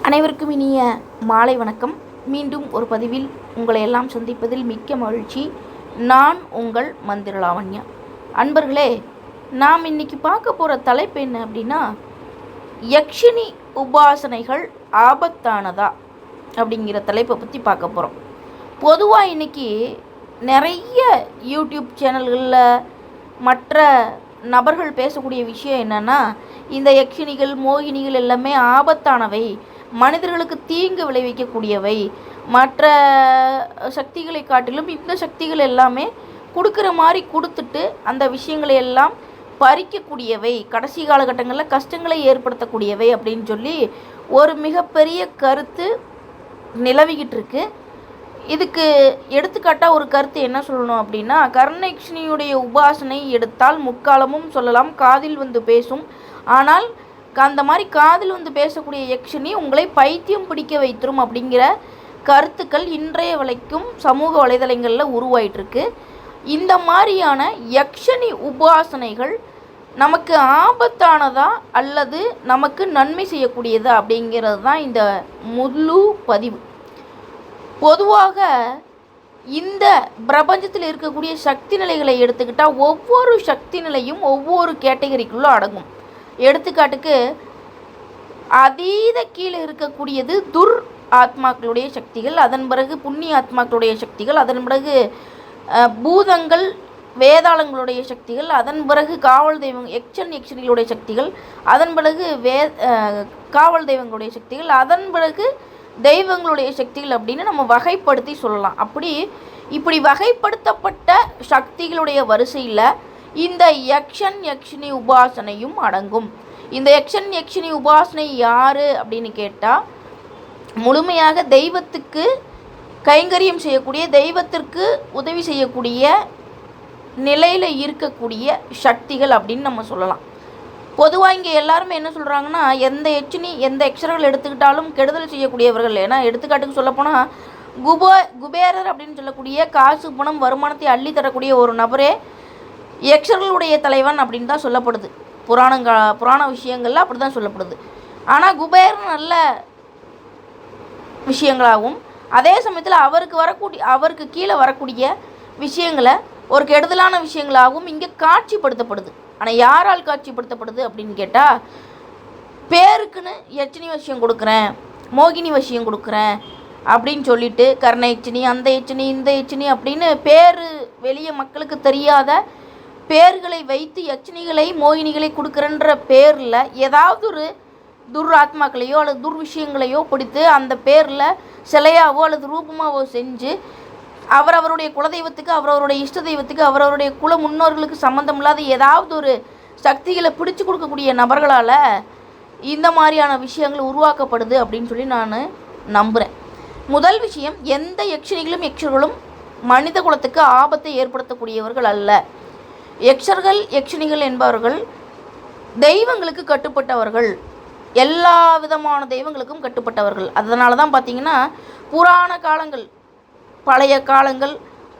அனைவருக்கும் இனிய மாலை வணக்கம். மீண்டும் ஒரு பதிவில் உங்களை எல்லாம் சந்திப்பதில் மிக்க மகிழ்ச்சி. நான் உங்கள் மந்திர லாவண்யா. அன்பர்களே, நாம் இன்னைக்கு பார்க்க போகிற தலைப்பு என்ன அப்படின்னா, யக்ஷினி உபாசனைகள் ஆபத்தானதா அப்படிங்கிற தலைப்பை பற்றி பார்க்க போகிறோம். பொதுவாக இன்றைக்கி நிறைய யூடியூப் சேனல்களில் மற்ற நபர்கள் பேசக்கூடிய விஷயம் என்னென்னா, இந்த யக்ஷினிகள் மோகினிகள் எல்லாமே ஆபத்தானவை, மனிதர்களுக்கு தீங்கு விளைவிக்கக்கூடியவை, மற்ற சக்திகளை காட்டிலும் இந்த சக்திகள் எல்லாமே கொடுக்குற மாதிரி கொடுத்துட்டு அந்த விஷயங்களை எல்லாம் பறிக்கக்கூடியவை, கடைசி காலகட்டங்களில் கஷ்டங்களை ஏற்படுத்தக்கூடியவை அப்படின்னு சொல்லி ஒரு மிகப்பெரிய கருத்து நிலவிக்கிட்டு இருக்கு. இதுக்கு எடுத்துக்காட்டாக ஒரு கருத்து என்ன சொல்லணும் அப்படின்னா, கர்ணயக்ஷினியுடைய உபாசனை எடுத்தால் முக்காலமும் சொல்லலாம், காதில் வந்து பேசும். ஆனால் அந்த மாதிரி காதில் வந்து பேசக்கூடிய யக்ஷினி உங்களை பைத்தியம் பிடிக்க வைத்திரும் அப்படிங்கிற கருத்துக்கள் இன்றைய வரைக்கும் சமூக வலைதளங்களில் உருவாயிட்டிருக்கு. இந்த மாதிரியான யக்ஷினி உபாசனைகள் நமக்கு ஆபத்தானதா அல்லது நமக்கு நன்மை செய்யக்கூடியதா அப்படிங்கிறது தான் இந்த முழு பதிவு. பொதுவாக இந்த பிரபஞ்சத்தில் இருக்கக்கூடிய சக்தி நிலைகளை எடுத்துக்கிட்டால் ஒவ்வொரு சக்தி நிலையும் ஒவ்வொரு கேட்டகரிக்குள்ளே அடங்கும். எடுத்துக்காட்டுக்கு அதீத கீழே இருக்கக்கூடியது துர் ஆத்மாக்களுடைய சக்திகள், அதன் பிறகு புண்ணிய ஆத்மாக்களுடைய சக்திகள், அதன் பிறகு பூதங்கள் வேதாளங்களுடைய சக்திகள், அதன் பிறகு காவல் தெய்வம் யக்ஷனிகளுடைய சக்திகள், அதன் பிறகு காவல் தெய்வங்களுடைய சக்திகள், அதன் பிறகு தெய்வங்களுடைய சக்திகள் அப்படின்னு நம்ம வகைப்படுத்தி சொல்லலாம். இப்படி வகைப்படுத்தப்பட்ட சக்திகளுடைய வரிசையில் இந்த யக்ஷினி உபாசனையும் அடங்கும். இந்த யக்ஷினி உபாசனை யார் அப்படின்னு கேட்டால், முழுமையாக தெய்வத்துக்கு கைங்கரியம் செய்யக்கூடிய, தெய்வத்திற்கு உதவி செய்யக்கூடிய நிலையில் இருக்கக்கூடிய சக்திகள் அப்படின்னு நம்ம சொல்லலாம். பொதுவாக இங்கே எல்லாருமே என்ன சொல்கிறாங்கன்னா, எந்த யக்ஷர்கள் எடுத்துக்கிட்டாலும் கெடுதல் செய்யக்கூடியவர்கள். ஏன்னா எடுத்துக்காட்டுக்கு சொல்லப்போனால் குபேரர் அப்படின்னு சொல்லக்கூடிய காசு பணம் வருமானத்தை அள்ளி தரக்கூடிய ஒரு நபரே யக்ஷர்களுடைய தலைவன் அப்படின்னு தான் சொல்லப்படுது. புராண விஷயங்கள்ல அப்படி தான் சொல்லப்படுது. ஆனால் குபேரன் நல்ல விஷயங்களாகவும், அதே சமயத்தில் அவருக்கு கீழே வரக்கூடிய விஷயங்களை ஒரு கெடுதலான விஷயங்களாகவும் இங்கே காட்சிப்படுத்தப்படுது. ஆனால் யாரால் காட்சிப்படுத்தப்படுது அப்படின்னு கேட்டால், பேருக்குன்னு யட்சினி வசியம் கொடுக்குறேன், மோகினி வசியம் கொடுக்குறேன் அப்படின்னு சொல்லிட்டு கர்ண யட்சினி, அந்த யட்சினி, இந்த யட்சினி அப்படின்னு பேர் வெளியே மக்களுக்கு தெரியாத பேர்களை வைத்து யட்சினிகளை மோகினிகளை கொடுக்குறன்ற பேரில் ஏதாவது ஒரு துர் ஆத்மாக்களையோ அல்லது துர் விஷயங்களையோ பிடித்து அந்த பேரில் சிலையாவோ அல்லது ரூபமாவோ செஞ்சு அவருடைய குலதெய்வத்துக்கு, அவருடைய இஷ்ட தெய்வத்துக்கு, அவருடைய குல முன்னோர்களுக்கு சம்மந்தம் இல்லாத ஏதாவது ஒரு சக்திகளை பிடிச்சு கொடுக்கக்கூடிய நபர்களால் இந்த மாதிரியான விஷயங்கள் உருவாக்கப்படுது அப்படின்னு சொல்லி நான் நம்புகிறேன். முதல் விஷயம், எந்த யக்ஷர்களும் மனித குலத்துக்கு ஆபத்தை ஏற்படுத்தக்கூடியவர்கள் அல்ல. யக்ஷினிகள் என்பவர்கள் தெய்வங்களுக்கு கட்டுப்பட்டவர்கள், எல்லா விதமான தெய்வங்களுக்கும் கட்டுப்பட்டவர்கள். அதனால தான் பார்த்திங்கன்னா புராண காலங்கள், பழைய காலங்கள்,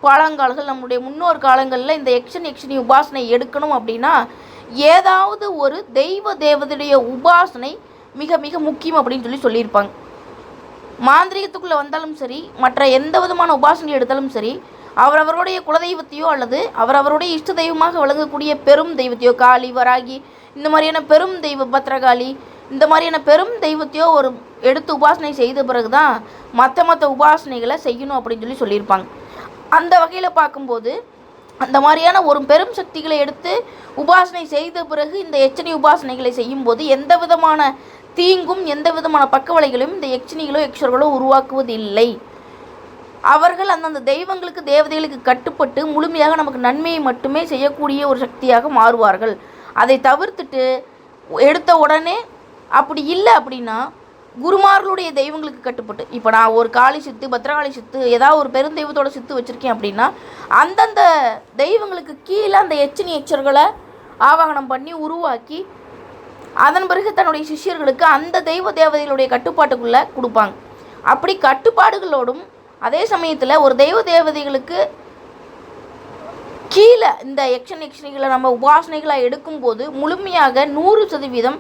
பழங்காலங்கள், நம்முடைய முன்னோர் காலங்களில் இந்த யக்ஷினி உபாசனை எடுக்கணும் அப்படின்னா ஏதாவது ஒரு தெய்வ தேவதையுடைய உபாசனை மிக மிக முக்கியம் அப்படின்னு சொல்லியிருப்பாங்க. மாந்திரிகத்துக்குள்ளே வந்தாலும் சரி, மற்ற எந்த விதமான உபாசனை எடுத்தாலும் சரி, அவரவருடைய குலதெய்வத்தையோ அல்லது அவரவருடைய இஷ்ட தெய்வமாக விளங்கக்கூடிய பெரும் தெய்வத்தையோ, காளி, வராகி, இந்த மாதிரியான பெரும் தெய்வ பத்ரகாளி, இந்த மாதிரியான பெரும் தெய்வத்தையோ ஒரு எடுத்து உபாசனை செய்த பிறகு தான் மற்ற உபாசனைகளை செய்யணும் அப்படின்னு சொல்லியிருப்பாங்க. அந்த வகையில் பார்க்கும்போது அந்த மாதிரியான ஒரு பெரும் சக்திகளை எடுத்து உபாசனை செய்த பிறகு இந்த யட்சினி உபாசனைகளை செய்யும்போது எந்த விதமான தீங்கும் எந்த விதமான பக்கவளைகளையும் இந்த யக்ஷர்களோ உருவாக்குவது இல்லை. அவர்கள் அந்தந்த தெய்வங்களுக்கு தேவதைகளுக்கு கட்டுப்பட்டு முழுமையாக நமக்கு நன்மையை மட்டுமே செய்யக்கூடிய ஒரு சக்தியாக மாறுவார்கள். அதை தவிர்த்துட்டு எடுத்த உடனே அப்படி இல்லை அப்படின்னா குருமார்களுடைய தெய்வங்களுக்கு கட்டுப்பட்டு, இப்போ நான் ஒரு காளி சித்து, பத்ரகாளி சித்து, ஏதாவது ஒரு பெருந்தெய்வத்தோட சித்து வச்சுருக்கேன் அப்படின்னா அந்தந்த தெய்வங்களுக்கு கீழே அந்த யக்ஷர்களை ஆவாகனம் பண்ணி உருவாக்கி அதன் பிறகு தன்னுடைய சிஷ்யர்களுக்கு அந்த தெய்வ தேவதைகளுடைய கட்டுப்பாட்டுக்குள்ளே கொடுப்பாங்க. அப்படி கட்டுப்பாடுகளோடும் அதே சமயத்தில் ஒரு தெய்வ தேவதைகளுக்கு கீழே இந்த யக்ஷனிகளை நம்ம உபாசனைகளாக எடுக்கும்போது முழுமையாக 100%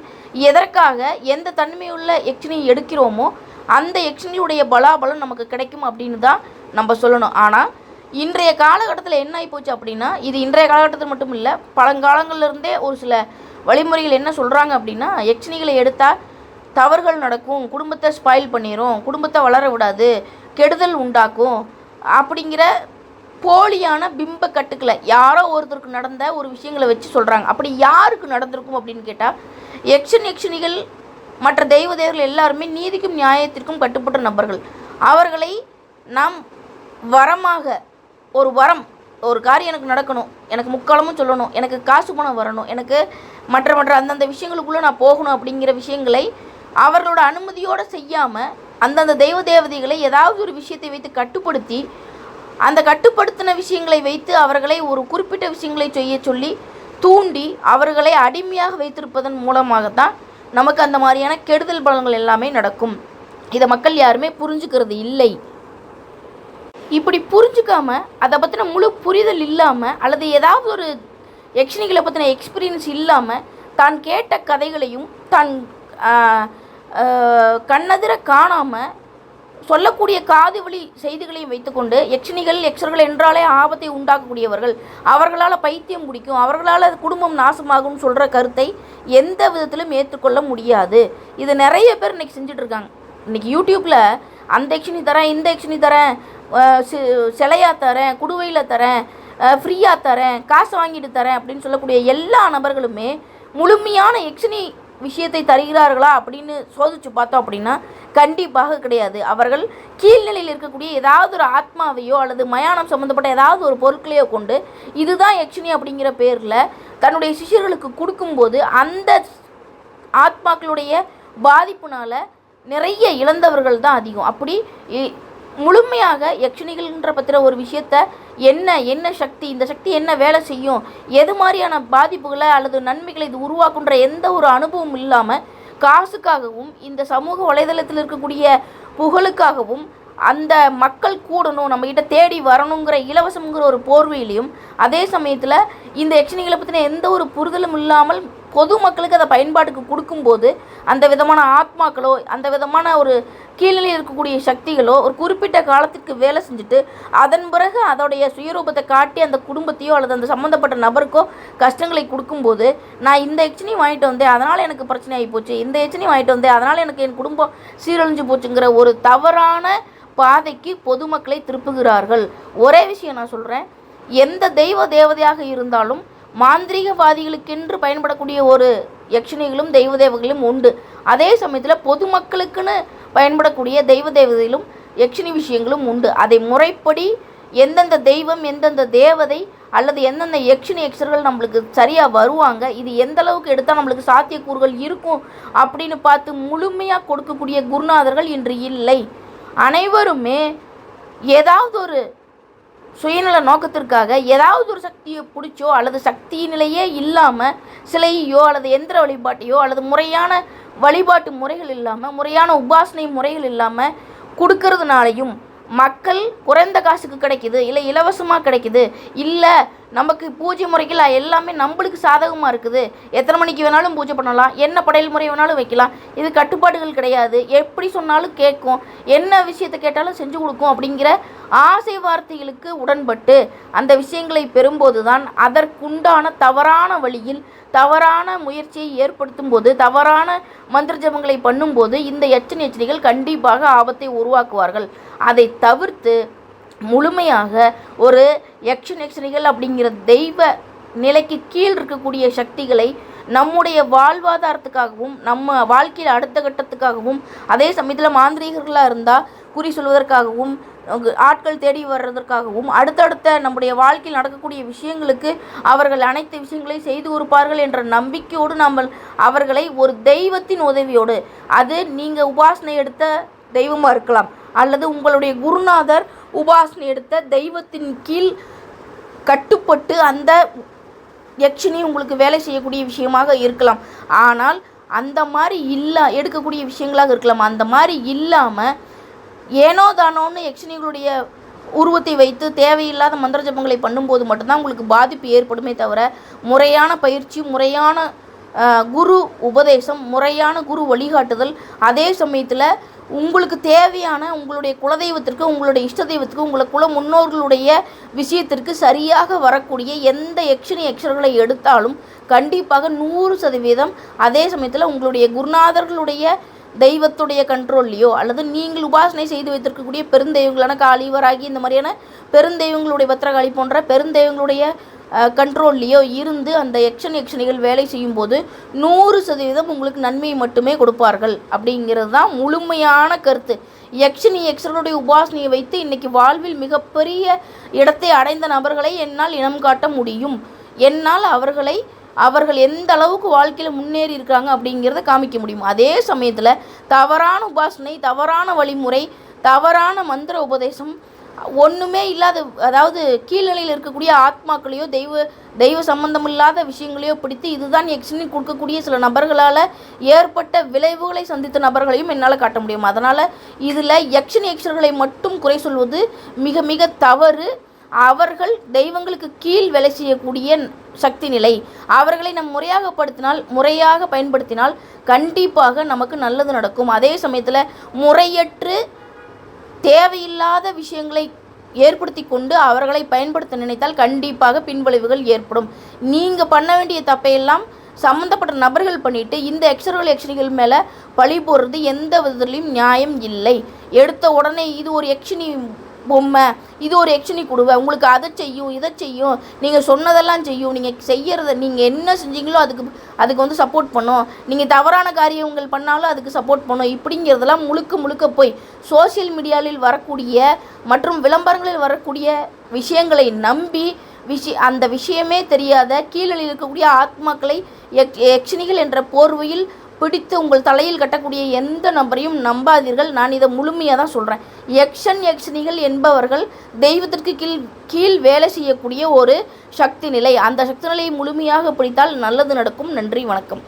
எதற்காக எந்த தன்மையுள்ள யக்ஷினி எடுக்கிறோமோ அந்த யக்ஷினியுடைய பலாபலம் நமக்கு கிடைக்கும் அப்படின்னு தான் நம்ம சொல்லணும். ஆனால் இன்றைய காலகட்டத்தில் என்ன ஆகிப்போச்சு அப்படின்னா, இது இன்றைய காலகட்டத்தில் மட்டும் இல்லை, பழங்காலங்கள்லேருந்தே ஒரு சில வழிமுறைகள் என்ன சொல்கிறாங்க அப்படின்னா, யக்ஷினிகளை எடுத்தால் தவறுகள் நடக்கும், குடும்பத்தை ஸ்பாயில் பண்ணிடும், குடும்பத்தை வளர விடாது, கெடுதல் உண்டாக்கும் அப்படிங்கிற போலியான பிம்ப கட்டுக்களை யாரோ ஒருத்தருக்கு நடந்த ஒரு விஷயங்களை வச்சு சொல்கிறாங்க. அப்படி யாருக்கு நடந்திருக்கும் அப்படின்னு கேட்டால், யக்ஷினிகள் மற்ற தெய்வர்கள் எல்லாருமே நீதிக்கும் நியாயத்திற்கும் கட்டுப்பட்ட நபர்கள். அவர்களை நாம் வரமாக ஒரு காரியம் எனக்கு நடக்கணும், எனக்கு முக்காலமும் சொல்லணும், எனக்கு காசு பணம் வரணும், எனக்கு மற்ற அந்தந்த விஷயங்களுக்குள்ளே நான் போகணும் அப்படிங்கிற விஷயங்களை அவர்களோட அனுமதியோடு செய்யாமல் அந்தந்த தேவதைகளை ஏதாவது ஒரு விஷயத்தை வைத்து கட்டுப்படுத்தி அந்த கட்டுப்படுத்தின விஷயங்களை வைத்து அவர்களை ஒரு குறிப்பிட்ட விஷயங்களை செய்ய சொல்லி தூண்டி அவர்களை அடிமையாக வைத்திருப்பதன் மூலமாகத்தான் நமக்கு அந்த மாதிரியான கெடுதல் பலன்கள் எல்லாமே நடக்கும். இதை மக்கள் யாருமே புரிஞ்சுக்கிறது இல்லை. இப்படி புரிஞ்சுக்காம அதை பற்றின முழு புரிதல் இல்லாமல் அல்லது ஏதாவது ஒரு யக்ஷினிகளை பற்றின எக்ஸ்பீரியன்ஸ் இல்லாமல் தான் கேட்ட கதைகளையும் தான் கண்ணதிர காணாமல் சொல்லக்கூடிய காது வழி செய்திகளையும் வைத்துக்கொண்டு யக்ஷர்கள் என்றாலே ஆபத்தை உண்டாக்கக்கூடியவர்கள், அவர்களால் பைத்தியம் பிடிக்கும், அவர்களால் குடும்பம் நாசமாகும்னு சொல்கிற கருத்தை எந்த விதத்திலும் ஏற்றுக்கொள்ள முடியாது. இது நிறைய பேர் இன்றைக்கி செஞ்சிட்ருக்காங்க. இன்றைக்கி யூடியூப்பில் அந்த யக்ஷினி தரேன், இந்த யக்ஷினி தரேன், சிலையாக தரேன், குடுவையில் தரேன், ஃப்ரீயாக தரேன், காசு வாங்கிட்டு தரேன் அப்படின்னு சொல்லக்கூடிய எல்லா நபர்களுமே முழுமையான யக்ஷினி விஷயத்தை தருகிறார்களா அப்படின்னு சோதித்து பார்த்தோம் அப்படின்னா கண்டிப்பாக கிடையாது. அவர்கள் கீழ்நிலையில் இருக்கக்கூடிய ஏதாவது ஒரு ஆத்மாவையோ அல்லது மயானம் சம்மந்தப்பட்ட ஏதாவது ஒரு பொருட்களையோ கொண்டு இதுதான் யக்ஷினி அப்படிங்கிற பேரில் தன்னுடைய சிஷ்யர்களுக்கு கொடுக்கும்போது அந்த ஆத்மாக்களுடைய பாதிப்புனால் நிறைய இழந்தவர்கள் தான் அதிகம். அப்படி முழுமையாக யக்ஷினிகள்ன்ற பற்றின ஒரு விஷயத்த என்ன சக்தி, இந்த சக்தி என்ன வேலை செய்யும், எது மாதிரியான பாதிப்புகளை அல்லது நன்மைகளை இது உருவாக்குன்ற எந்த ஒரு அனுபவம் இல்லாமல் காசுக்காகவும் இந்த சமூக வலைதளத்தில் இருக்கக்கூடிய புகழுக்காகவும் அந்த மக்கள் கூடணும், நம்மகிட்ட தேடி வரணுங்கிற இலவசங்கிற ஒரு போர்வையிலையும் அதே சமயத்தில் இந்த யக்ஷினிகளை பற்றின எந்த ஒரு புரிதலும் இல்லாமல் பொதுமக்களுக்கு அதை பயன்பாட்டுக்கு கொடுக்கும்போது அந்த விதமான ஆத்மாக்களோ அந்த விதமான ஒரு கீழ்நிலையில் இருக்கக்கூடிய சக்திகளோ ஒரு குறிப்பிட்ட காலத்துக்கு வேலை செஞ்சுட்டு அதன் பிறகு அதோடைய சுயரூபத்தை காட்டி அந்த குடும்பத்தையோ அல்லது அந்த சம்மந்தப்பட்ட நபருக்கோ கஷ்டங்களை கொடுக்கும்போது, நான் இந்த யக்ஷினி வாங்கிட்டு வந்தேன் அதனால் எனக்கு பிரச்சனை ஆகி போச்சு, இந்த யக்ஷினி வாங்கிட்டு வந்தேன் அதனால் எனக்கு என் குடும்பம் சீரழிஞ்சு போச்சுங்கிற ஒரு தவறான பாதைக்கு பொதுமக்களை திருப்புகிறார்கள். ஒரே விஷயம் நான் சொல்கிறேன், எந்த தேவதையாக இருந்தாலும் மாந்திரீகவாதிகளுக்கென்று பயன்படக்கூடிய ஒரு யக்ஷினிகளும் தெய்வங்களும் உண்டு. அதே சமயத்தில் பொதுமக்களுக்குன்னு பயன்படக்கூடிய தெய்வதைகளும் யக்ஷினி விஷயங்களும் உண்டு. அதை முறைப்படி எந்தெந்த தெய்வம் எந்தெந்த தேவதை அல்லது எந்தெந்த யக்ஷர்கள் நம்மளுக்கு சரியாக வருவாங்க, இது எந்த அளவுக்கு எடுத்தால் நம்மளுக்கு சாத்தியக்கூறுகள் இருக்கும் அப்படின்னு பார்த்து முழுமையாக கொடுக்கக்கூடிய குருநாதர்கள் இன்று இல்லை. அனைவருமே ஏதாவது ஒரு சுயநல நோக்கத்திற்காக ஏதாவது ஒரு சக்தியை பிடிச்சோ அல்லது சக்தி நிலையே இல்லாமல் சிலையோ அல்லது எந்திர வழிபாட்டையோ அல்லது முறையான வழிபாட்டு முறைகள் இல்லாமல் முறையான உபாசனை முறைகள் இல்லாமல் கொடுக்கறதுனாலையும் மக்கள் குறைந்த காசுக்கு கிடைக்குது, இல்லை இலவசமாக கிடைக்குது, இல்லை நமக்கு பூஜை முறைகள் எல்லாமே நம்மளுக்கு சாதகமாக இருக்குது, எத்தனை மணிக்கு வேணாலும் பூஜை பண்ணலாம், என்ன படையல் முறை வேணாலும் வைக்கலாம், இது கட்டுப்பாடுகள் கிடையாது, எப்படி சொன்னாலும் கேட்கும், என்ன விஷயத்தை கேட்டாலும் செஞ்சு கொடுக்கும் அப்படிங்கிற ஆசை வார்த்தைகளுக்கு உடன்பட்டு அந்த விஷயங்களை பெறும்போது தான் அதற்குண்டான தவறான வழியில் தவறான முயற்சியை ஏற்படுத்தும் போது தவறான மந்திர ஜபங்களை பண்ணும்போது இந்த யட்சணிகள் கண்டிப்பாக ஆபத்தை உருவாக்குவார்கள். அதை தவிர்த்து முழுமையாக ஒரு யக்ஷணிகள் அப்படிங்கிற தெய்வ நிலைக்கு கீழ் இருக்கக்கூடிய சக்திகளை நம்முடைய வாழ்வாதாரத்துக்காகவும் நம்ம வாழ்க்கையில் அடுத்த கட்டத்துக்காகவும் அதே சமயத்தில் மாந்திரீகர்களாக இருந்தால் குறி சொல்வதற்காகவும் ஆட்கள் தேடி வர்றதற்காகவும் அடுத்தடுத்த நம்முடைய வாழ்க்கையில் நடக்கக்கூடிய விஷயங்களுக்கு அவர்கள் அனைத்து விஷயங்களையும் செய்து கொடுப்பார்கள் என்ற நம்பிக்கையோடு நம்ம அவர்களை ஒரு தெய்வத்தின் உதவியோடு, அது நீங்கள் உபாசனை எடுத்த தெய்வமாக இருக்கலாம் அல்லது உங்களுடைய குருநாதர் உபாசனை எடுத்த தெய்வத்தின் கீழ் கட்டுப்பட்டு அந்த யக்ஷினி உங்களுக்கு வேலை செய்யக்கூடிய விஷயமாக இருக்கலாம். ஆனால் அந்த மாதிரி எடுக்கக்கூடிய விஷயங்களாக இருக்கலாம். அந்த மாதிரி இல்லாமல் ஏனோ தானோன்னு யக்ஷினிகளுடைய உருவத்தை வைத்து தேவையில்லாத மந்திர ஜபங்களை பண்ணும்போது மட்டும்தான் உங்களுக்கு பாதிப்பு ஏற்படுமே தவிர முறையான பயிற்சி முறையான குரு உபதேசம், முறையான குரு வழிகாட்டுதல், அதே சமயத்தில் உங்களுக்கு தேவையான உங்களுடைய குலதெய்வத்திற்கு, உங்களுடைய இஷ்ட தெய்வத்திற்கு, உங்கள் குல முன்னோர்களுடைய விஷயத்திற்கு சரியாக வரக்கூடிய எந்த யக்ஷர்களை எடுத்தாலும் கண்டிப்பாக 100%, அதே சமயத்தில் உங்களுடைய குருநாதர்களுடைய தெய்வத்துடைய கண்ட்ரோல்லையோ அல்லது நீங்கள் உபாசனை செய்து வைத்திருக்கக்கூடிய பெருந்தெய்வங்களான காளி, வராகி, இந்த மாதிரியான பெருந்தெய்வங்களுடைய பத்திரகாளி போன்ற பெருந்தெய்வங்களுடைய கண்ட்ரோல்லையோ இருந்து அந்த யக்ஷணிகள் வேலை செய்யும்போது 100% உங்களுக்கு நன்மையை மட்டுமே கொடுப்பார்கள் அப்படிங்கிறது தான் முழுமையான கருத்து. யக்ஷர்களுடைய உபாசனையை வைத்து இன்றைக்கி வாழ்வில் மிகப்பெரிய இடத்தை அடைந்த நபர்களை என்னால் இனம் காட்ட முடியும். என்னால் அவர்கள் எந்த அளவுக்கு வாழ்க்கையில் முன்னேறி இருக்காங்க அப்படிங்கிறத காமிக்க முடியும். அதே சமயத்தில் தவறான உபாசனை, தவறான வழிமுறை, தவறான மந்திர உபதேசம், ஒன்றுமே இல்லாத, அதாவது கீழ்நிலையில் இருக்கக்கூடிய ஆத்மாக்களையோ தெய்வ சம்பந்தம் இல்லாத விஷயங்களையோ பிடித்து இதுதான் யக்ஷினி கொடுக்கக்கூடிய சில நபர்களால் ஏற்பட்ட விளைவுகளை சந்தித்த நபர்களையும் என்னால் காட்ட முடியும். அதனால் இதில் யக்ஷர்களை மட்டும் குறை சொல்வது மிக மிக தவறு. அவர்கள் தெய்வங்களுக்கு கீழ் வேலை செய்யக்கூடிய சக்தி நிலை. அவர்களை நம் முறையாக பயன்படுத்தினால் கண்டிப்பாக நமக்கு நல்லது நடக்கும். அதே சமயத்தில் முறையற்று தேவையில்லாத விஷயங்களை ஏற்படுத்தி கொண்டு அவர்களை பயன்படுத்த நினைத்தால் கண்டிப்பாக பின்விளைவுகள் ஏற்படும். நீங்கள் பண்ண வேண்டிய தப்பையெல்லாம் சம்மந்தப்பட்ட நபர்கள் பண்ணிவிட்டு இந்த யக்ஷர்கள் மேலே பழி போடுறது எந்த விதத்துலையும் நியாயம் இல்லை. எடுத்த உடனே இது ஒரு யக்ஷினி பொம்மை, இது ஒரு யக்ஷினி கொடுவை, உங்களுக்கு அதை செய்யும் இதை செய்யும், நீங்கள் சொன்னதெல்லாம் செய்யும், நீங்கள் செய்கிறத நீங்கள் என்ன செஞ்சீங்களோ அதுக்கு சப்போர்ட் பண்ணும், நீங்கள் தவறான காரியங்கள் பண்ணாலும் அதுக்கு சப்போர்ட் பண்ணும், இப்படிங்கிறதெல்லாம் முழுக்க போய் சோசியல் மீடியாவில் வரக்கூடிய மற்றும் விளம்பரங்களில் வரக்கூடிய விஷயங்களை நம்பி அந்த விஷயமே தெரியாத கீழில் இருக்கக்கூடிய ஆத்மாக்களை யக்ஷினிகள் என்ற போர்வையில் பிடித்து உங்கள் தலையில் கட்டக்கூடிய எந்த நபரையும் நம்பாதீர்கள். நான் இதை முழுமையாக தான் சொல்கிறேன். யக்ஷினிகள் என்பவர்கள் தெய்வத்திற்கு கீழ் வேலை செய்யக்கூடிய ஒரு சக்தி நிலை. அந்த சக்தி நிலையை முழுமையாக பிடித்தால் நல்லது நடக்கும். நன்றி, வணக்கம்.